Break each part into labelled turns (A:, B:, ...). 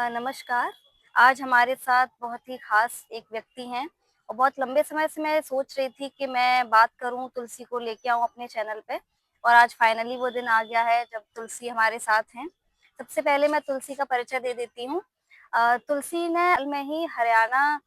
A: नमस्कार। आज हमारे साथ बहुत ही ख़ास एक व्यक्ति हैं और बहुत लंबे समय से मैं सोच रही थी कि मैं बात करूँ, तुलसी को लेके आऊँ अपने चैनल पे और आज फाइनली वो दिन आ गया है जब तुलसी हमारे साथ हैं। सबसे पहले मैं तुलसी का परिचय दे देती हूँ। तुलसी ने हाल में ही Haryana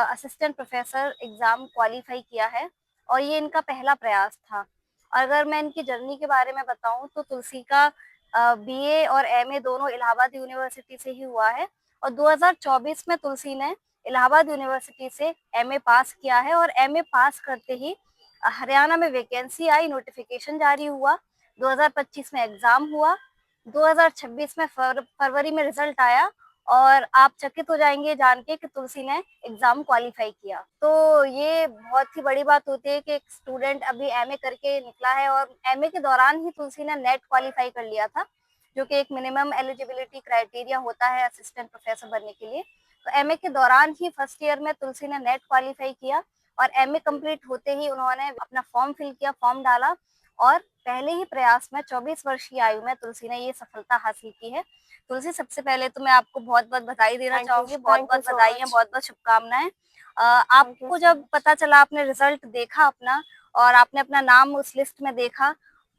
A: assistant professor exam qualify किया है और ये इनका पहला प्रयास था। अगर मैं इनकी जर्नी के बारे में बताऊँ तो तुलसी का बीए और एमए दोनों इलाहाबाद यूनिवर्सिटी से ही हुआ है और 2024 में तुलसी ने इलाहाबाद यूनिवर्सिटी से एमए पास किया है और एमए पास करते ही हरियाणा में वैकेंसी आई, नोटिफिकेशन जारी हुआ, 2025 में एग्ज़ाम हुआ, 2026 में फरवरी में रिज़ल्ट आया और आप चकित हो जाएँगे जान के कि तुलसी ने एग्ज़ाम क्वालीफ़ाई किया। तो ये बहुत ही बड़ी बात होती है कि एक स्टूडेंट अभी एमए करके निकला है और एमए के दौरान ही तुलसी ने नेट क्वालीफ़ाई कर लिया था, जो कि एक मिनिमम एलिजिबिलिटी क्राइटेरिया होता है असिस्टेंट प्रोफ़ेसर बनने के लिए। तो एमए के दौरान ही फर्स्ट ईयर में तुलसी ने नेट क्वालीफ़ाई किया और एमए कंप्लीट होते ही उन्होंने अपना फॉर्म फिल किया, फॉर्म डाला और पहले ही प्रयास में 24 वर्ष की आयु में तुलसी ने ये सफलता हासिल की है। तुलसी, सबसे पहले तो मैं आपको बहुत-बहुत बधाई देना चाहूँगी,
B: थैंक यू
A: बहुत-बहुत
B: सो
A: बधाइयाँ,
B: मच।
A: बहुत-बहुत शुभकामनाएँ।
B: थैंक यू
A: आपको
B: सो
A: जब
B: मच।
A: पता चला, आपने रिज़ल्ट देखा अपना और आपने अपना नाम उस लिस्ट में देखा,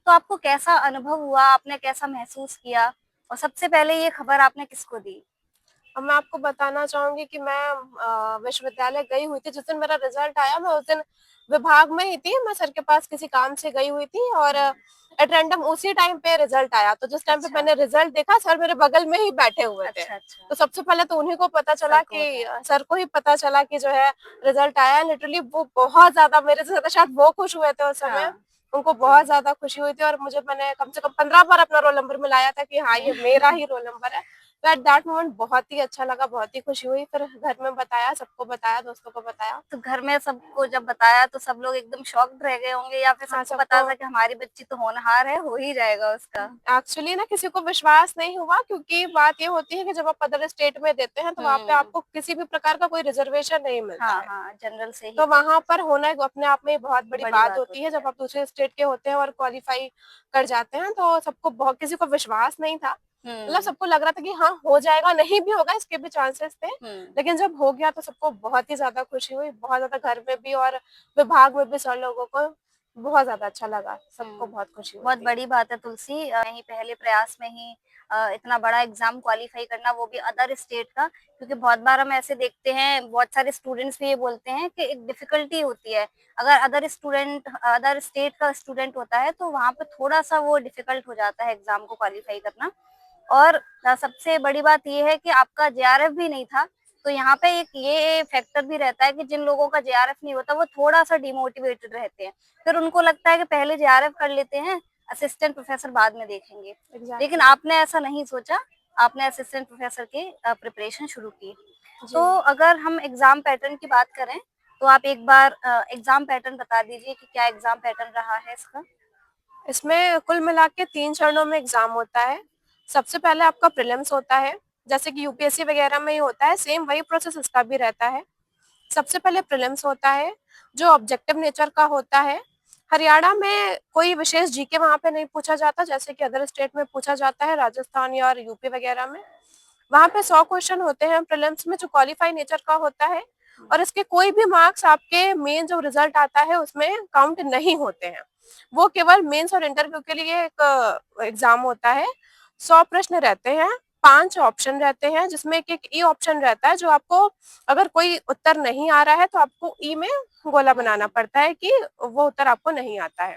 A: तो आपको कैसा अनुभव हुआ? आपने कैसा महसूस किया? और सबसे पहले ये खबर आपने किसको दी?
B: अब मैं आपको बताना चाहूँगी कि मैं विश्वविद्यालय गई हुई थी, जिस दिन मेरा रिज़ल्ट आया मैं उस दिन विभाग में ही थी, मैं सर के पास किसी काम से गई हुई थी और
A: हुँ,
B: एट रैंडम उसी टाइम पे रिज़ल्ट आया, तो जिस टाइम पे
A: अच्छा।
B: मैंने रिज़ल्ट देखा सर मेरे बगल में ही बैठे हुए थे।
A: अच्छा, अच्छा।
B: तो सबसे पहले तो उन्हीं को पता
A: सर
B: चला
A: को
B: कि
A: बताया।
B: सर को ही पता चला कि जो है रिज़ल्ट आया है। लिटरली वो बहुत ज़्यादा मेरे से ज़्यादा शायद वो खुश हुए थे उस समय,
A: हाँ,
B: उनको
A: जी।
B: बहुत ज़्यादा खुशी हुई थी और मैंने कम से कम 15 बार अपना रोल नंबर मिलाया था कि हाँ, ये मेरा ही रोल नंबर है। तो एट दैट मोमेंट बहुत ही अच्छा लगा, बहुत ही खुशी हुई। फिर घर में बताया, सबको बताया, दोस्तों को बताया।
A: तो घर में सबको जब बताया तो सब लोग एकदम शॉक्ड रह गए होंगे या फिर
B: हाँ,
A: सबको पता
B: सबको
A: था कि हमारी बच्ची तो होनहार है, हो ही जाएगा उसका?
B: एक्चुअली ना किसी को विश्वास नहीं हुआ क्योंकि बात ये होती है कि जब आप अदर स्टेट में देते हैं, तो वहाँ पे
A: हुँ।
B: आपको किसी भी प्रकार का कोई रिज़र्वेशन नहीं मिलता
A: हाँ,
B: है।
A: हाँ, जनरल से ही
B: तो
A: करते
B: वहाँ
A: हैं
B: पर
A: सब।
B: होना एक अपने आप में ही बहुत बड़ी
A: बड़ी
B: बात
A: बात
B: होती है।
A: होती
B: जब
A: है।
B: आप दूसरे स्टेट के होते हैं और क्वालीफाई कर जाते हैं, तो सबको बहुत किसी को विश्वास नहीं था। मतलब
A: हुँ,
B: सबको लग रहा था कि हाँ, हो जाएगा, नहीं भी होगा इसके भी चांसेस थे।
A: हुँ,
B: लेकिन जब हो गया तो सबको बहुत ही ज़्यादा खुशी हुई, बहुत ज़्यादा घर में भी और विभाग में भी सर लोगों को बहुत ज़्यादा अच्छा लगा, सबको
A: हुँ।
B: बहुत खुशी हुई
A: बहुत
B: थी।
A: बड़ी बात है तुलसी, यही पहले प्रयास में ही इतना बड़ा एग्ज़ाम क्वालीफ़ाई करना, वो भी अदर स्टेट का, क्योंकि बहुत बार हम ऐसे देखते हैं, बहुत सारे स्टूडेंट्स भी ये बोलते हैं कि एक डिफ़िकल्टी होती है। अगर अदर स्टेट का स्टूडेंट होता है तो वहाँ पे थोड़ा-सा वो डिफ़िकल्ट हो जाता है एग्ज़ाम को क्वालीफ़ाई करना। और सबसे बड़ी बात ये है कि आपका जेआरएफ भी नहीं था, तो यहाँ पे एक ये फैक्टर भी रहता है कि जिन लोगों का जेआरएफ नहीं होता, वो थोड़ा-सा डिमोटिवेटेड रहते हैं। फिर उनको लगता है कि पहले जेआरएफ कर लेते हैं, असिस्टेंट प्रोफ़ेसर बाद में देखेंगे। लेकिन
B: एग्ज़ैक्टली।
A: आपने ऐसा नहीं सोचा, आपने असिस्टेंट प्रोफ़ेसर की प्रिपरेशन शुरू की।
B: जी।
A: तो अगर हम एग्ज़ाम पैटर्न की बात करें, तो आप एक बार एग्ज़ाम पैटर्न बता दीजिए कि क्या एग्ज़ाम पैटर्न रहा है इसका?
B: इसमें कुल मिला के 3 चरणों में एग्ज़ाम होता है। सबसे पहले आपका प्रीलिम्स होता है, जैसे कि यूपीएससी वगैरह में ही होता है, सेम वही प्रोसेस इसका भी रहता है। सबसे पहले प्रीलिम्स होता है, जो ऑब्जेक्टिव नेचर का होता है। हरियाणा में कोई विशेष जीके वहाँ पे नहीं पूछा जाता, जैसे कि अदर स्टेट में पूछा जाता है, राजस्थान या और यूपी वगैरह में। वहाँ पे 100 क्वेश्चन होते हैं प्रीलिम्स में, जो क्वालीफाई नेचर का होता है और इसके कोई भी मार्क्स आपके मेन जो रिजल्ट आता है उसमें काउंट नहीं होते हैं। वो केवल मेंस और इंटरव्यू के लिए एक एग्जाम होता है। 100 प्रश्न रहते हैं, 5 ऑप्शन रहते हैं, जिसमें एक ई ऑप्शन रहता है, जो आपको अगर कोई उत्तर नहीं आ रहा है तो आपको ई में गोला बनाना
A: हुँ,
B: पड़ता है कि वो उत्तर आपको नहीं आता है।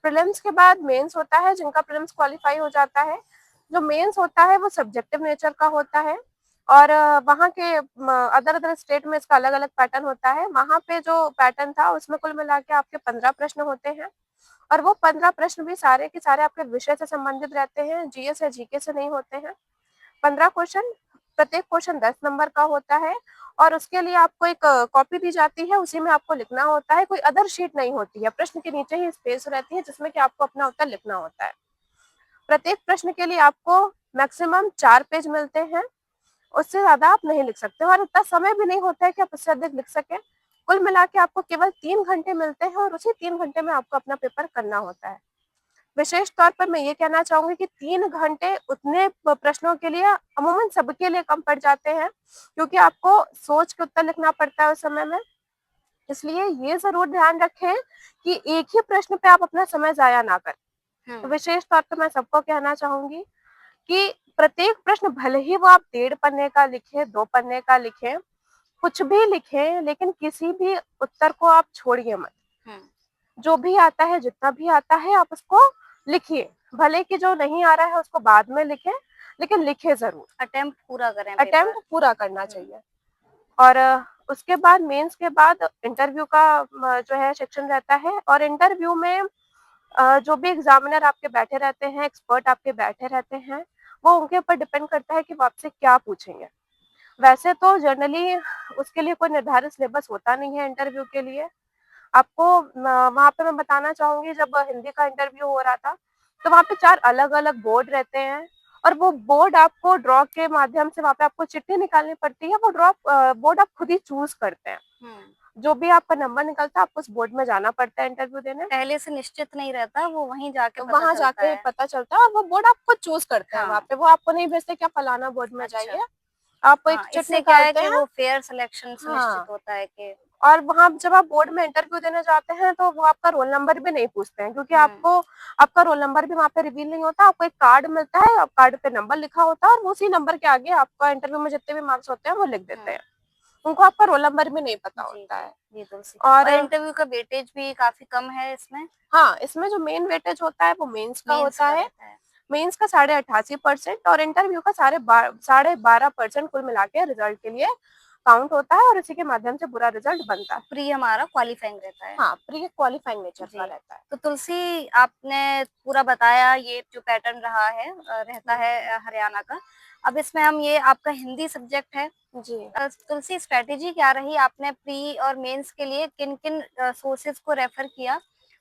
B: प्रीलिम्स के बाद मेंस होता है, जिनका प्रीलिम्स क्वालीफाई हो जाता है। जो मेंस होता है वो सब्जेक्टिव नेचर का होता है और वहाँ के अदर अदर स्टेट में इसका अलग अलग पैटर्न होता है। वहाँ पे जो पैटर्न था उसमें कुल मिला के आपके 15 प्रश्न होते हैं और वो 15 प्रश्न भी सारे के सारे आपके विषय से संबंधित रहते हैं, जीएस या जीके से नहीं होते हैं। 15 क्वेश्चन, प्रत्येक क्वेश्चन 10 नंबर का होता है और उसके लिए आपको एक कॉपी दी जाती है, उसी में आपको लिखना होता है। कोई अदर शीट नहीं होती है, प्रश्न के नीचे ही स्पेस रहती है जिसमें कि आपको अपना उत्तर लिखना होता है। प्रत्येक प्रश्न के लिए आपको मैक्सिमम 4 पेज मिलते हैं, उससे ज़्यादा आप नहीं लिख सकते और इतना समय भी नहीं होता है कि आप उससे अधिक लिख सकें। कुल मिला के आपको केवल 3 घंटे मिलते हैं और उसी 3 घंटे में आपको अपना पेपर करना होता है। विशेष तौर पर मैं ये कहना चाहूँगी कि 3 घंटे उतने प्रश्नों के लिए अमूमन सबके लिए कम पड़ जाते हैं, क्योंकि आपको सोच के उत्तर लिखना पड़ता है उस समय में। इसलिए ये ज़रूर ध्यान रखें कि एक ही प्रश्न पे आप अपना समय ज़ाया ना करें। तो विशेष तौर पे मैं सबको कहना चाहूँगी कि प्रत्येक प्रश्न भले ही वो आप 1.5 पन्ने का लिखें, 2 पन्ने का लिखें, कुछ भी लिखें, लेकिन किसी भी उत्तर को आप छोड़िए मत। जो भी आता है, जितना भी आता है, आप उसको लिखिए। भले कि जो नहीं आ रहा है उसको बाद में लिखें, लेकिन लिखें ज़रूर।
A: अटेम्प्ट पूरा करें
B: अटेम्प्ट
A: पेपर।
B: पूरा करना चाहिए। और उसके बाद मेंस के बाद इंटरव्यू का जो है सेक्शन रहता है, और इंटरव्यू में जो भी एग्जामिनर आपके बैठे रहते हैं, एक्सपर्ट आपके बैठे रहते हैं, वो उनके ऊपर डिपेंड करता है कि वो आपसे क्या पूछेंगे। वैसे तो जनरली उसके लिए कोई निर्धारित सिलेबस होता नहीं है इंटरव्यू के लिए। आपको वहाँ पे मैं बताना चाहूँगी, जब हिंदी का इंटरव्यू हो रहा था, तो वहाँ पे 4 अलग-अलग बोर्ड रहते हैं, और वो बोर्ड आपको ड्रॉ के माध्यम से वहाँ पे आपको चिट्ठी निकालनी पड़ती है, वो बोर्ड आप खुद ही चूज़ करते हैं। जो भी आपका नंबर निकलता है, आपको उस बोर्ड में जाना पड़ता है इंटरव्यू देने।
A: पहले से निश्चित नहीं रहता, वो वहीं जाके पता
B: वहाँ
A: चलता
B: जाके
A: है।
B: पता चलता है, और वो बोर्ड आप खुद चूज़ करते हैं वहाँ
A: हाँ।
B: पे, वो आपको नहीं भेजते कि आप फलाना बोर्ड में
A: अच्छा।
B: जाइए। आप एक
A: हाँ,
B: चिट
A: इससे क्या है
B: निकालते
A: कि
B: हैं।
A: वो फेयर सिलेक्शन सुनिश्चित
B: हाँ।
A: होता है कि
B: और वहाँ जब आप बोर्ड में इंटरव्यू देने जाते हैं, तो वो आपका रोल नंबर भी नहीं पूछते हैं, क्योंकि आपको आपका रोल नंबर भी वहाँ पे रिवील नहीं होता। आपको एक कार्ड मिलता है, और कार्ड पे नंबर लिखा होता है, और उसी नंबर के आगे आपका इंटरव्यू में जितने भी मार्क्स होते हैं वो लिख देते हैं। उनको आपका रोल नंबर भी नहीं पता
A: जी,
B: होता है।
A: जी, तुलसी।
B: और
A: और इंटरव्यू का वेटेज भी काफ़ी कम है इसमें,
B: हाँ, इसमें जो मेन वेटेज होता है वो मेंस का
A: मेंस
B: होता
A: का
B: है।
A: रहता है।
B: मेंस का 88% और इंटरव्यू का 12.5% कुल मिला के रिजल्ट के लिए काउंट होता है, और इसी के माध्यम से पूरा रिजल्ट बनता है।
A: प्री हमारा क्वालीफाइंग रहता है।
B: हाँ, प्री क्वालिफाइंग नेचर का
A: जी।
B: रहता है।
A: तो तुलसी, आपने पूरा बताया ये जो पैटर्न रहा है रहता है हरियाणा का। अब इसमें हम ये आपका हिंदी सब्जेक्ट है।
B: जी।
A: तुलसी, स्ट्रैटेजी क्या रही आपने प्री और मेंस के लिए किन-किन सोर्सेज़ को रेफर किया?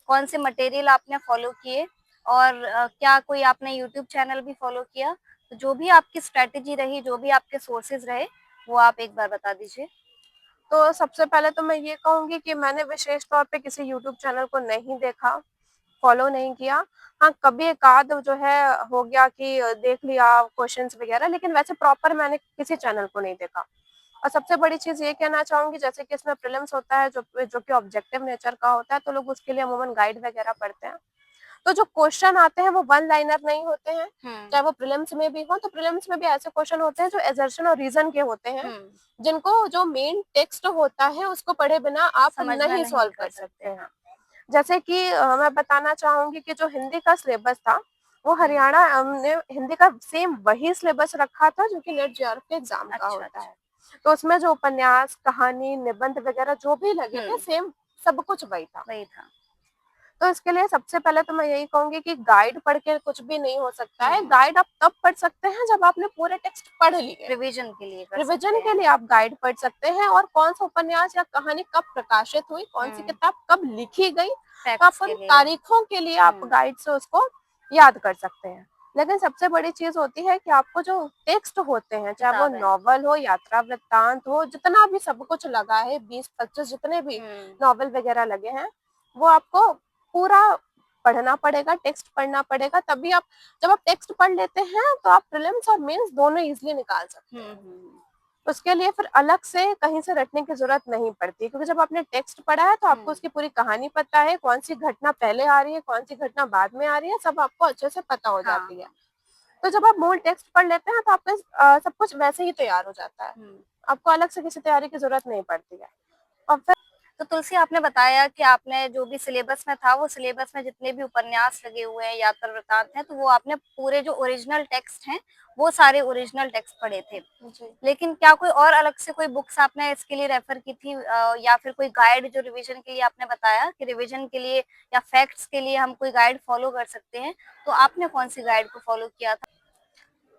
A: कौन से मटेरियल आपने फॉलो किए? और क्या कोई आपने यूट्यूब चैनल भी फॉलो किया? तो जो भी आपकी स्ट्रैटेजी रही, जो भी आपके सोर्सेज़ रहे, वो आप एक बार बता दीजिए।
B: तो सबसे पहले तो मैं ये कहूँगी कि मैंने विशेष तौर पे किसी यूट्यूब चैनल को नहीं देखा, फॉलो नहीं किया। हाँ, कभी एक-आध जो है हो गया कि देख लिया क्वेश्चंस वगैरह, लेकिन वैसे प्रॉपर मैंने किसी चैनल को नहीं देखा। और सबसे बड़ी चीज़ ये कहना चाहूँगी, जैसे कि इसमें प्रीलिम्स होता है जो कि ऑब्जेक्टिव नेचर का होता है, तो लोग उसके लिए अमूमन गाइड वगैरह पढ़ते हैं। तो जो क्वेश्चन आते हैं वो वन लाइनर नहीं होते हैं, चाहे वो प्रीलिम्स में भी हो, तो प्रीलिम्स में भी ऐसे क्वेश्चन होते हैं जो असर्शन और रीजन के होते हैं, जिनको जो मेन टेक्स्ट होता है उसको पढ़े बिना आप
A: समझना
B: नहीं
A: नहीं
B: सॉल्व
A: कर
B: कर
A: सकते,
B: सकते हैं।
A: हाँ।
B: जैसे कि मैं बताना चाहूँगी कि जो हिंदी का सिलेबस था, वो हरियाणा ने हिंदी का सेम वही सिलेबस रखा था जो कि नेट जेआरएफ के एग्ज़ाम का
A: अच्छा,
B: होता
A: अच्छा।
B: है। तो उसमें जो उपन्यास, कहानी, निबंध वगैरह जो भी लगे थे, सेम सब कुछ वही था।
A: वही था।
B: तो इसके लिए सबसे पहले तो मैं यही कहूँगी कि गाइड पढ़ के कुछ भी नहीं हो सकता है। गाइड आप तब पढ़ सकते हैं जब आपने पूरे टेक्स्ट पढ़ लिए।
A: रिवीजन के लिए कर सकते
B: रिवीजन के
A: हैं।
B: लिए आप गाइड पढ़ सकते हैं, और कौन-सा उपन्यास या कहानी कब प्रकाशित हुई, कौन-सी किताब कब लिखी गई, तो आप
A: फैक्ट्स
B: उन
A: के लिए।
B: तारीखों के लिए आप गाइड से उसको याद कर सकते हैं। लेकिन सबसे बड़ी चीज़ होती है कि आपको जो टेक्स्ट होते हैं, चाहे वो
A: किताबें।
B: नॉवल हो, यात्रा वृत्तांत हो, जितना भी सब कुछ लगा है, 20-25 जितने भी नॉवल वगैरह लगे हैं, वो आपको पूरा पढ़ना पड़ेगा, टेक्स्ट पढ़ना पड़ेगा, तभी आप जब आप टेक्स्ट पढ़ लेते हैं, तो आप प्रीलिम्स और मेंस दोनों ईज़िली निकाल सकते हैं। उसके लिए फिर अलग से कहीं से रटने की ज़रूरत नहीं पड़ती, क्योंकि जब आपने टेक्स्ट पढ़ा है, तो आपको उसकी पूरी कहानी पता है, कौन-सी घटना पहले आ रही है, कौन-सी घटना बाद में आ रही है, सब आपको अच्छे से पता हो
A: हाँ,
B: जाती है। तो जब आप मूल टेक्स्ट पढ़ लेते हैं, तो आपका सब कुछ वैसे ही तैयार हो जाता है। आपको अलग से किसी तैयारी की ज़रूरत नहीं पड़ती है। और फिर
A: तो तुलसी, आपने बताया कि आपने जो भी सिलेबस में था, वो सिलेबस में जितने भी उपन्यास लगे हुए हैं, यात्रा वृत्तांत हैं, तो वो आपने पूरे जो ओरिजिनल टेक्स्ट हैं, वो सारे ओरिजिनल टेक्स्ट पढ़े थे।
B: जी।
A: लेकिन क्या कोई और अलग से कोई बुक्स आपने इसके लिए रेफर की थी, या फिर कोई गाइड जो रिवीजन के लिए आपने बताया कि रिवीजन के लिए या फैक्ट्स के लिए हम कोई गाइड फॉलो कर सकते हैं, तो आपने कौन-सी गाइड को फॉलो किया था?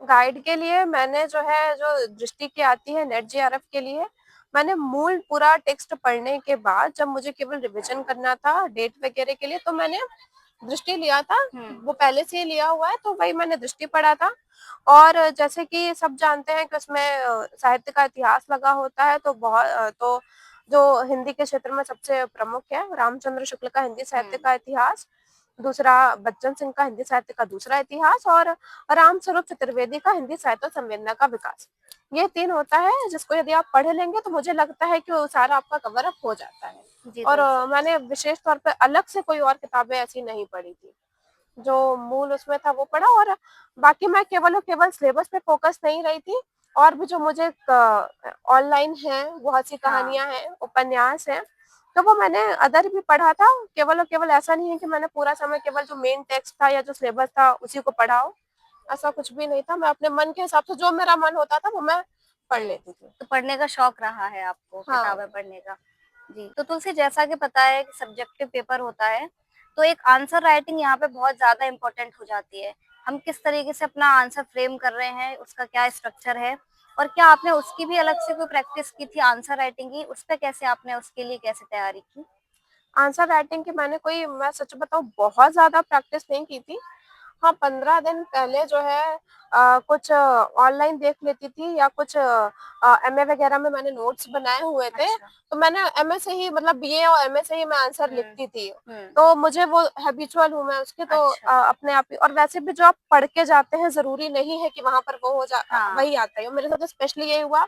B: गाइड के लिए मैंने जो दृष्टि की आती है नेट जेआरएफ के लिए, मैंने मूल पूरा टेक्स्ट पढ़ने के बाद जब मुझे केवल रिवीजन करना था डेट वगैरह के लिए, तो मैंने दृष्टि लिया था। वो पहले से ही लिया हुआ है, तो वही मैंने दृष्टि पढ़ा था। और जैसे कि सब जानते हैं कि उसमें साहित्य का इतिहास लगा होता है, तो तो जो हिंदी के क्षेत्र में सबसे प्रमुख है रामचंद्र शुक्ल का हिंदी साहित्य का इतिहास, दूसरा बच्चन सिंह का हिंदी साहित्य का दूसरा इतिहास, और रामस्वरूप चतुर्वेदी का हिंदी साहित्य और संवेदना का विकास। ये 3 होता है जिसको यदि आप पढ़ लेंगे तो मुझे लगता है कि वो सारा आपका कवर अप हो जाता है।
A: जी,
B: और
A: तुलसी।
B: मैंने विशेष तौर पे अलग से कोई और किताबें ऐसी नहीं पढ़ी थी। जो मूल उसमें था वो पढ़ा, और बाकी मैं केवल और केवल सिलेबस पे फोकस नहीं रही थी, और भी जो मुझे ऑनलाइन है वो हंसी
A: हाँ।
B: कहानियां हैं, उपन्यास हैं, तो वो मैंने अदर भी पढ़ा था। केवल और केवल ऐसा नहीं है कि मैंने पूरा समय केवल जो मेन टेक्स्ट था या जो सिलेबस था उसी को पढ़ा हो, ऐसा कुछ भी नहीं था। मैं अपने मन के हिसाब से जो मेरा मन होता था वो मैं पढ़ लेती थी।
A: तो पढ़ने का शौक रहा है आपको,
B: हाँ।
A: किताबें पढ़ने का। जी, तो तुलसी जैसा कि पता है कि सब्जेक्टिव पेपर होता है, तो एक आंसर राइटिंग यहाँ पे बहुत ज़्यादा इम्पोर्टेंट हो जाती है। हम किस तरीके से अपना आंसर फ्रेम कर रहे हैं, उसका क्या स्ट्रक्चर है और क्या आपने उसकी भी अलग से कोई प्रैक्टिस की थी आंसर राइटिंग की? उस पे कैसे आपने उसके लिए कैसे तैयारी की?
B: आंसर राइटिंग की मैंने कोई, मैं सच बताऊं, बहुत ज्यादा प्रैक्टिस नहीं की थी। हाँ, 15 दिन पहले जो है कुछ ऑनलाइन देख लेती थी, या कुछ एमए वगैरह में मैंने नोट्स बनाए हुए थे,
A: अच्छा।
B: तो मैंने एमए से ही, मतलब बीए और एमए से ही मैं आंसर
A: हुँ,
B: लिखती थी।
A: हुँ।
B: तो मुझे वो हैबिचुअल हूँ मैं उसकी, तो
A: अच्छा।
B: अपने आप ही। और वैसे भी जो आप पढ़ के जाते हैं जरूरी नहीं है कि वहां पर वो हो जा
A: हाँ।
B: वही आता है। मेरे साथ स्पेशली ये हुआ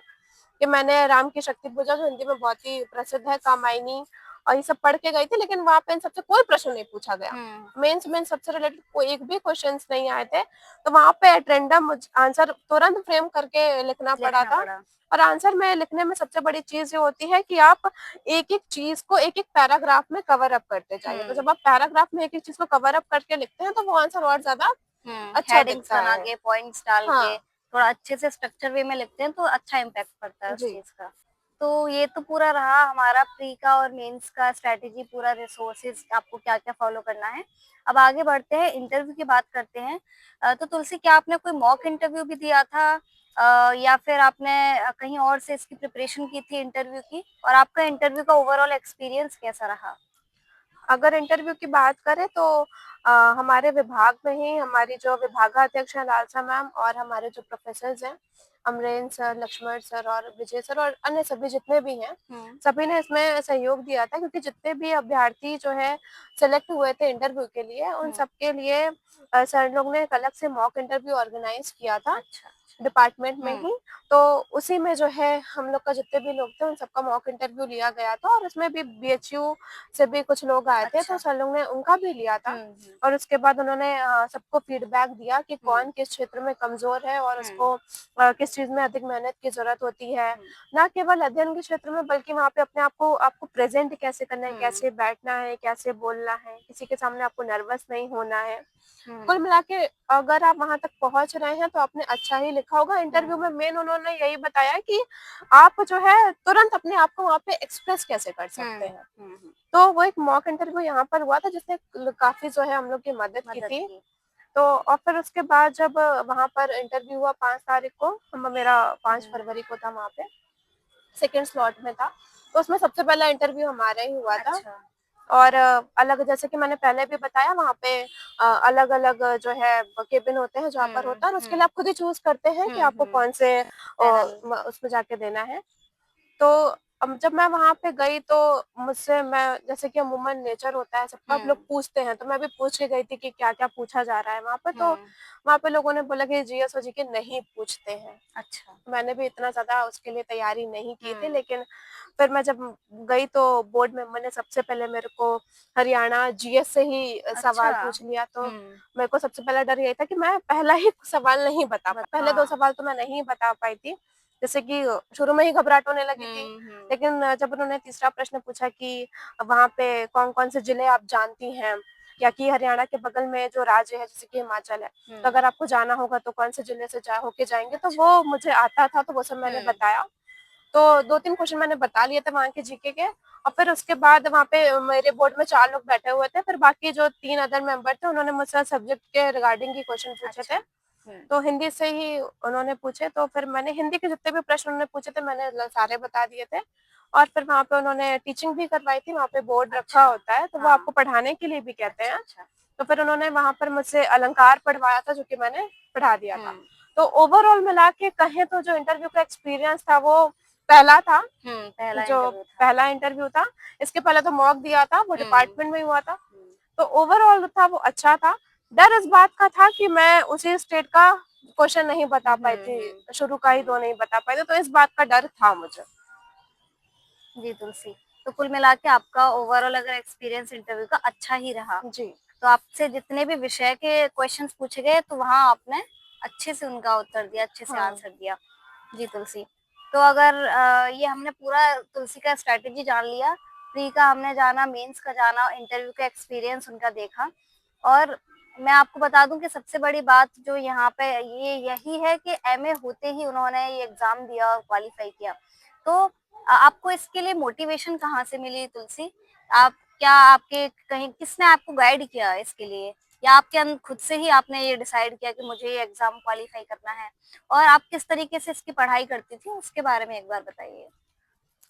B: कि मैंने राम की शक्ति पूजा, जो हिंदी में बहुत ही प्रसिद्ध है, कामायनी, और ये सब पढ़ के गई थी, लेकिन वहां पे इन सबसे कोई प्रश्न नहीं पूछा गया।
A: हुँ।
B: मेंस में सबसे रिलेटेड कोई एक भी क्वेश्चंस नहीं आए थे, तो वहां पे एट रैंडम आंसर तुरंत फ्रेम करके लिखना पड़ा
A: लिखना
B: था।
A: पड़ा।
B: और आंसर में लिखने में सबसे बड़ी चीज ये होती है कि आप एक एक चीज को एक एक पैराग्राफ में कवर अप करते जाइए। तो
A: हुँ।
B: जब आप पैराग्राफ में एक एक चीज को कवर अप करके लिखते हैं तो वो आंसर और ज्यादा अच्छा
A: हेडिंग्स
B: दिखता
A: बना
B: है।
A: के, पॉइंट्स डाल के,
B: हाँ
A: थोड़ा अच्छे से स्ट्रक्चर वे में लिखते हैं तो अच्छा इम्पैक्ट पड़ता है उस
B: जी।
A: चीज़ का। तो ये तो पूरा रहा हमारा प्री का और मेंस का स्ट्रैटेजी, पूरा रिसोर्सेज आपको क्या-क्या फॉलो करना है। अब आगे बढ़ते हैं, इंटरव्यू की बात करते हैं। तो तुलसी क्या आपने कोई मॉक इंटरव्यू भी दिया था या फिर आपने कहीं और से इसकी प्रिपरेशन की थी इंटरव्यू की? और आपका इंटरव्यू का ओवरऑल एक्सपीरियंस कैसा रहा?
B: अगर इंटरव्यू की बात करें तो हमारे विभाग में ही हमारी जो विभागाध्यक्ष हैं लालसा मैम, और हमारे जो प्रोफेसर्स हैं अमरेन सर, लक्ष्मण सर और विजय सर, और अन्य सभी जितने भी हैं,
A: हुँ।
B: सभी ने इसमें सहयोग दिया था, क्योंकि जितने भी अभ्यर्थी जो है सेलेक्ट हुए थे इंटरव्यू के लिए, उन
A: हुँ।
B: सबके लिए सर लोग ने एक अलग से मॉक इंटरव्यू ऑर्गेनाइज किया था
A: अच्छा, अच्छा।
B: डिपार्टमेंट में
A: हुँ।
B: ही। तो उसी में जो है हम लोग का जितने भी लोग थे उन सबका मॉक इंटरव्यू लिया गया था, और उसमें भी बीएचयू से भी कुछ लोग आए थे, तो
A: अच्छा।
B: सर लोग ने उनका भी लिया था।
A: हुँ, हुँ।
B: और उसके बाद उन्होंने सबको फीडबैक दिया कि
A: हुँ।
B: कौन किस क्षेत्र में कमजोर है, और
A: हुँ।
B: उसको किस चीज में अधिक मेहनत की जरूरत होती है।
A: हुँ।
B: ना केवल अध्ययन के क्षेत्र में, बल्कि वहाँ पे अपने आप को आपको प्रेजेंट कैसे करना है,
A: हुँ।
B: कैसे बैठना है, कैसे बोलना है, किसी के सामने आपको नर्वस नहीं होना है। कुल
A: हुँ।
B: मिला के अगर आप वहां तक पहुंच रहे हैं तो आपने अच्छा ही लिखा होगा। इंटरव्यू में
A: हुँ।
B: मेन उन्होंने यही बताया कि आप जो है तुरंत अपने आप को वहाँ पे एक्सप्रेस कैसे कर सकते
A: हुँ।
B: हैं।
A: हुँ, हुँ।
B: तो वो एक मॉक इंटरव्यू यहाँ पर हुआ था जिसने काफी जो है हम लोग की मदद की
A: मदद
B: थी।
A: की।
B: तो और फिर उसके बाद जब वहां पर इंटरव्यू हुआ 5 तारीख को, मेरा 5 फरवरी
A: हुँ।
B: को था वहाँ पे, सेकेंड स्लॉट में था, तो उसमें सबसे पहला इंटरव्यू हमारा ही हुआ था।
A: अच्छा।
B: और अलग, जैसे कि मैंने पहले भी बताया, वहाँ पे अलग अलग जो है केबिन होते हैं जहाँ पर
A: हुँ।
B: होता है, और उसके लिए
A: हुँ।
B: आप खुद ही चूज करते हैं कि
A: हुँ।
B: आपको
A: हुँ।
B: कौन से
A: पैनल।
B: उसमें जाके देना है। तो अब जब मैं वहां पे गई तो मुझसे, मैं जैसे कि अमूमन नेचर होता है सबका, आप लोग
A: हुँ।
B: पूछते हैं, तो मैं भी पूछ के गई थी कि क्या क्या पूछा जा रहा है वहां पर। तो
A: हुँ।
B: वहां पे लोगों ने बोला कि जीएस और जीके नहीं पूछते हैं।
A: अच्छा।
B: मैंने भी इतना ज्यादा उसके लिए तैयारी नहीं की थी,
A: हुँ।
B: लेकिन फिर मैं जब गई तो बोर्ड मेंबर ने सबसे पहले मेरे को हरियाणा जीएस से ही सवाल
A: अच्छा।
B: पूछ लिया। तो
A: हुँ।
B: मेरे को सबसे पहला डर यही था कि मैं पहला ही सवाल नहीं बता पाई, पहले दो
A: हाँ।
B: सवाल तो मैं नहीं बता पाई थी, जैसे कि शुरू में ही घबराहट होने लगी थी।
A: हुँ। हुँ।
B: लेकिन जब उन्होंने तीसरा प्रश्न पूछा कि वहां पे कौन कौन से जिले आप जानती हैं, या कि हरियाणा के बगल में जो राज्य है जैसे कि हिमाचल है, तो
A: हुँ।
B: अगर आपको जाना होगा तो कौन से जिले से होके जाएंगे, तो
A: अच्छा।
B: वो मुझे आता था, तो वो सब मैंने
A: हुँ।
B: बताया। तो 2-3 क्वेश्चन मैंने बता लिए थे वहाँ के जीके के। और फिर उसके बाद वहाँ पे मेरे बोर्ड में 4 लोग बैठे हुए थे, फिर बाकी जो 3 अदर मेंबर थे उन्होंने मुझसे सब्जेक्ट के रिगार्डिंग ही क्वेश्चन पूछे थे।
A: अच्छा। हुँ।
B: तो हिंदी से ही उन्होंने पूछे, तो फिर मैंने हिंदी के जितने भी प्रश्न उन्होंने पूछे थे मैंने सारे बता दिए थे। और फिर वहाँ पे उन्होंने टीचिंग भी करवाई थी, वहाँ पे बोर्ड रखा
A: अच्छा।
B: होता है, तो वो
A: हाँ।
B: आपको पढ़ाने के लिए भी कहते
A: अच्छा,
B: हैं।
A: अच्छा।
B: तो फिर उन्होंने वहाँ पर मुझसे अलंकार पढ़वाया था, जो कि मैंने पढ़ा दिया था।
A: हुँ।
B: तो ओवरऑल मिला के कहें तो जो इंटरव्यू का एक्सपीरियंस था वो पहला था,
A: हुँ, पहला
B: जो
A: इंटरव्यू था।
B: पहला इंटरव्यू था। इसके पहले तो मॉक दिया था, वो
A: हुँ।
B: डिपार्टमेंट में ही हुआ था।
A: हुँ।
B: तो ओवरऑल था वो अच्छा था। डर इस बात का था कि मैं उसी स्टेट का क्वेश्चन नहीं बता पाई थी, शुरू का ही 2 नहीं बता पाई थी, तो इस बात का डर था मुझे।
A: जी तुलसी, तो कुल मिला के आपका ओवरऑल अगर एक्सपीरियंस इंटरव्यू का अच्छा ही रहा,
B: जी।
A: तो आपसे जितने भी विषय के क्वेश्चंस पूछे गए तो वहाँ आपने अच्छे से उनका उत्तर दिया, अच्छे से
B: हाँ।
A: आंसर दिया। जी तुलसी, तो अगर ये हमने पूरा तुलसी का स्ट्रैटेजी जान लिया, प्री का हमने जाना, मेंस का जाना, इंटरव्यू का एक्सपीरियंस उनका देखा, और मैं आपको बता दूं कि सबसे बड़ी बात जो यहाँ पे ये यही है कि एमए होते ही उन्होंने ये एग्जाम दिया और क्वालिफाई किया। तो आपको इसके लिए मोटिवेशन कहाँ से मिली तुलसी? आप क्या आपके कहीं किसने आपको गाइड किया इसके लिए, या आपके खुद से ही आपने ये डिसाइड किया कि मुझे ये एग्जाम क्वालिफाई करना है? और आप किस तरीके से इसकी पढ़ाई करती थी उसके बारे में एक बार बताइए।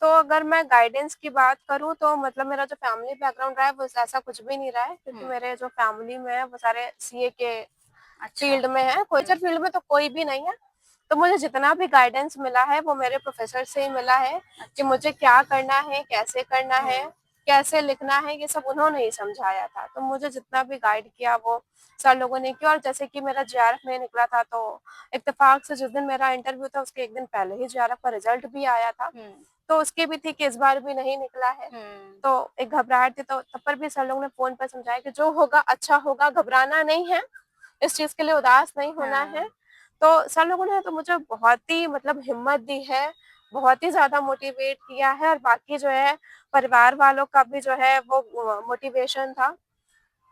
B: तो अगर मैं गाइडेंस की बात करूँ तो मतलब मेरा जो फैमिली बैकग्राउंड रहा है वो ऐसा कुछ भी नहीं रहा है, क्योंकि
A: हम्म।
B: मेरे जो फैमिली में है वो सारे सीए के
A: अच्छा।
B: फील्ड में है, कोचर फील्ड में तो कोई भी नहीं है। तो मुझे जितना भी गाइडेंस मिला है वो मेरे प्रोफेसर से ही मिला है कि
A: अच्छा।
B: मुझे क्या करना है, कैसे करना है,
A: हम्म।
B: कैसे लिखना है, ये सब उन्होंने ही समझाया था। तो मुझे जितना भी गाइड किया वो सर लोगों ने किया। और जैसे कि मेरा जेआरएफ में निकला था, तो इत्तेफाक से जिस दिन मेरा इंटरव्यू था उसके 1 दिन पहले ही जेआरएफ का रिजल्ट भी आया था।
A: हम्म।
B: तो उसकी भी थी कि इस बार भी नहीं निकला है।
A: हम्म।
B: तो एक घबराहट थी, तो तब पर भी सर लोगों ने फ़ोन पर समझाया कि जो होगा अच्छा होगा, घबराना नहीं है, इस चीज़ के लिए उदास नहीं होना है।
A: हाँ।
B: तो सर लोगों ने तो मुझे बहुत ही मतलब हिम्मत दी है, बहुत ही ज़्यादा मोटिवेट किया है, और बाकी जो है परिवार वालों का भी जो है वो मोटिवेशन था।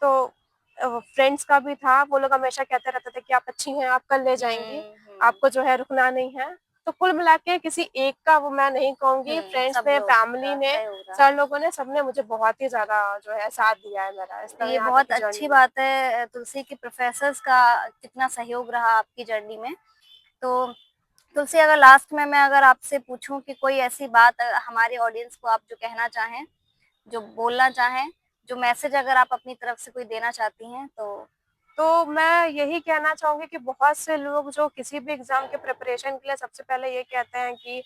B: तो फ्रेंड्स का भी था, वो लोग हमेशा कहते रहते थे कि आप अच्छी हैं, आप कर ले जाएँगी, आपको जो है रुकना नहीं है। तो कुल मिला के किसी एक का वो मैं नहीं कहूँगी, फ्रेंड्स
A: सब
B: ने,
A: लोगों
B: फैमिली
A: का
B: ने,
A: सहयोग रहा।
B: सर लोगों ने, सबने मुझे बहुत ही ज़्यादा जो है साथ दिया है मेरा इस
A: तो
B: तरह
A: ये
B: यहाँ तक
A: बहुत
B: की जर्नी
A: अच्छी
B: में।
A: बात है तुलसी की प्रोफेसर्स का कितना सहयोग रहा आपकी जर्नी में। तो तुलसी, अगर लास्ट में मैं अगर आपसे पूछूं कि कोई ऐसी बात हमारे ऑडियंस को आप जो कहना चाहें, जो बोलना चाहें, जो मैसेज अगर आप अपनी तरफ से कोई देना चाहती हैं तो?
B: तो मैं यही कहना चाहूँगी कि बहुत से लोग जो किसी भी एग्ज़ाम के प्रिपरेशन के लिए सबसे पहले ये कहते हैं कि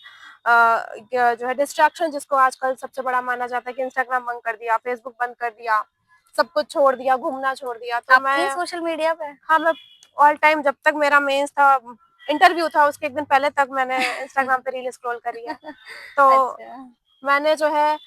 B: जो है डिस्ट्रैक्शन, जिसको आजकल सबसे बड़ा माना जाता है कि इंस्टाग्राम बंद कर दिया, फेसबुक बंद कर दिया, सब कुछ छोड़ दिया, घूमना छोड़ दिया। तो
A: आप थी सोशल मीडिया पे?
B: हाँ, मैं ऑल टाइम जब तक मेरा मेंस था, इंटरव्यू था उसके 1 दिन पहले तक मैंने इंस्टाग्राम पे रील स्क्रॉल करी है। तो
A: अच्छा।
B: मैंने जो है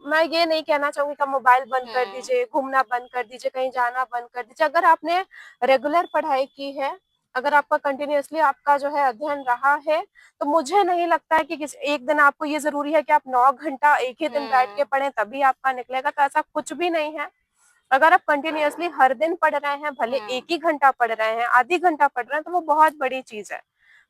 B: मैं ये नहीं कहना चाहूँगी कि आप मोबाइल बंद कर
A: हुँ।
B: दीजिए, घूमना बंद कर दीजिए, कहीं जाना बंद कर दीजिए। अगर आपने रेगुलर पढ़ाई की है, अगर आपका कंटिन्यूअसली आपका जो है अध्ययन रहा है, तो मुझे नहीं लगता है कि किसी एक दिन आपको ये ज़रूरी है कि आप 9 घंटा एक ही दिन बैठ के
A: हुँ।
B: पढ़ें तभी आपका निकलेगा, तो ऐसा कुछ भी नहीं है। अगर आप कंटिन्यूअसली हर दिन पढ़ रहे हैं, भले
A: हुँ।
B: 1 ही घंटा पढ़ रहे हैं, आधी घंटा पढ़ रहे हैं, तो वो बहुत बड़ी चीज़ है।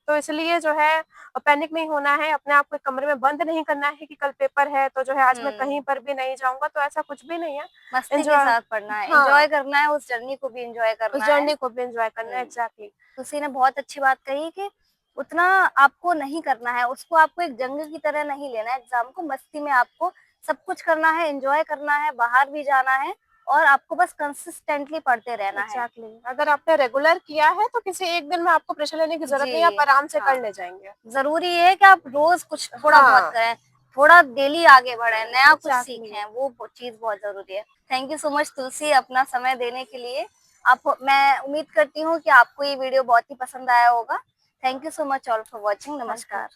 B: तो इसलिए जो है पैनिक नहीं होना है, अपने आप को एक कमरे में बंद नहीं करना है कि कल पेपर है तो जो है आज मैं कहीं
A: हुँ।
B: पर भी नहीं जाऊँगा, तो ऐसा कुछ भी नहीं है।
A: मस्ती के
B: एन्जॉय
A: साथ पढ़ना है, एन्जॉय
B: हाँ,
A: करना है, उस जर्नी को भी एन्जॉय
B: उस
A: करना है।
B: जर्नी को भी एन्जॉय करना है,
A: हुँ।
B: एग्ज़ैक्टली।
A: तुलसी ने बहुत अच्छी बात कही कि उतना आपको नहीं करना है, उसको आपको एक जंग की तरह नहीं लेना है एग्ज़ाम को, मस्ती में आपको सब कुछ करना है, एन्जॉय करना है, बाहर भी जाना है, और आपको बस कंसिस्टेंटली पढ़ते रहना है।
B: एग्ज़ैक्टली, अगर आपने रेगुलर किया है तो किसी एक दिन में आपको प्रेशर लेने की ज़रूरत नहीं है, आप
A: जी,
B: आराम से
A: हाँ।
B: कर ले जाएँगे।
A: ज़रूरी ये है कि आप रोज़ कुछ थोड़ा-बहुत
B: हाँ,
A: करें, थोड़ा डेली आगे बढ़ें, नया कुछ
B: एग्ज़ैक्टली।
A: सीखें, वो चीज़ बहुत ज़रूरी है। थैंक यू सो मच तुलसी अपना समय देने के लिए। आप मैं उम्मीद करती हूँ कि आपको ये वीडियो बहुत ही पसंद आया होगा। Thank you so much all for watching.
B: Welcome.
A: नमस्कार।